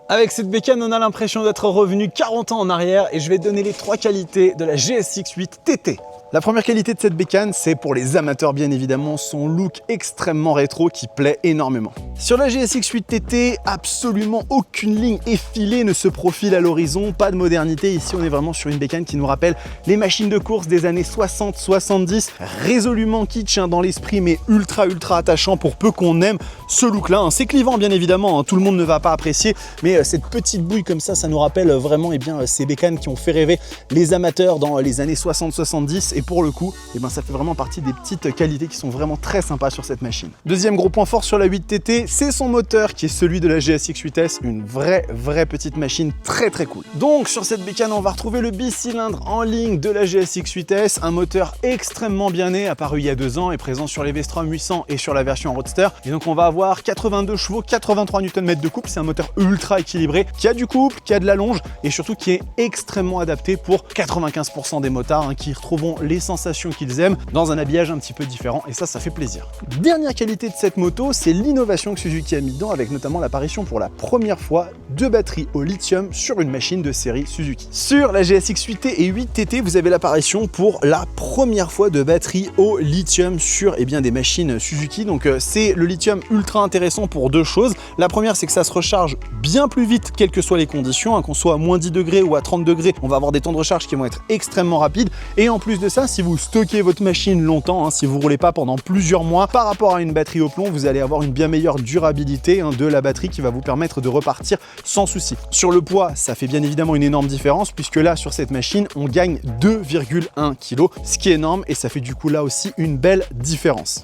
Avec cette bécane, on a l'impression d'être revenu 40 ans en arrière et je vais te donner les 3 qualités de la GSX-8 TT. La première qualité de cette bécane, c'est pour les amateurs bien évidemment, son look extrêmement rétro qui plaît énormément. Sur la GSX-8 TT, absolument aucune ligne effilée ne se profile à l'horizon, pas de modernité. Ici, on est vraiment sur une bécane qui nous rappelle les machines de course des années 60-70, résolument kitsch dans l'esprit, mais ultra attachant pour peu qu'on aime ce look-là. C'est clivant bien évidemment, tout le monde ne va pas apprécier, mais cette petite bouille comme ça nous rappelle vraiment ces bécanes qui ont fait rêver les amateurs dans les années 60-70. Et pour le coup, ça fait vraiment partie des petites qualités qui sont vraiment très sympas sur cette machine. Deuxième gros point fort sur la 8TT, c'est son moteur qui est celui de la GSX-8S, une vraie petite machine très cool. Donc sur cette bécane, on va retrouver le bicylindre en ligne de la GSX-8S, un moteur extrêmement bien né, apparu il y a 2 ans, est présent sur les V-Strom 800 et sur la version Roadster. Et donc on va avoir 82 chevaux, 83 Nm de couple, c'est un moteur ultra équilibré, qui a du couple, qui a de la longe et surtout qui est extrêmement adapté pour 95% des motards qui retrouveront les sensations qu'ils aiment dans un habillage un petit peu différent et ça fait plaisir. Dernière qualité de cette moto, c'est l'innovation que Suzuki a mis dedans avec notamment l'apparition pour la première fois de batteries au lithium sur une machine de série Suzuki. Sur la GSX-8T et 8TT, vous avez l'apparition pour la première fois de batteries au lithium sur des machines Suzuki. Donc c'est le lithium ultra intéressant pour 2 choses. La première, c'est que ça se recharge bien plus vite quelles que soient les conditions, qu'on soit à moins 10 degrés ou à 30 degrés, on va avoir des temps de recharge qui vont être extrêmement rapides. Et en plus de ça, si vous stockez votre machine longtemps, si vous roulez pas pendant plusieurs mois, par rapport à une batterie au plomb, vous allez avoir une bien meilleure durabilité de la batterie qui va vous permettre de repartir sans souci. Sur le poids, ça fait bien évidemment une énorme différence puisque là, sur cette machine, on gagne 2,1 kg, ce qui est énorme et ça fait du coup là aussi une belle différence.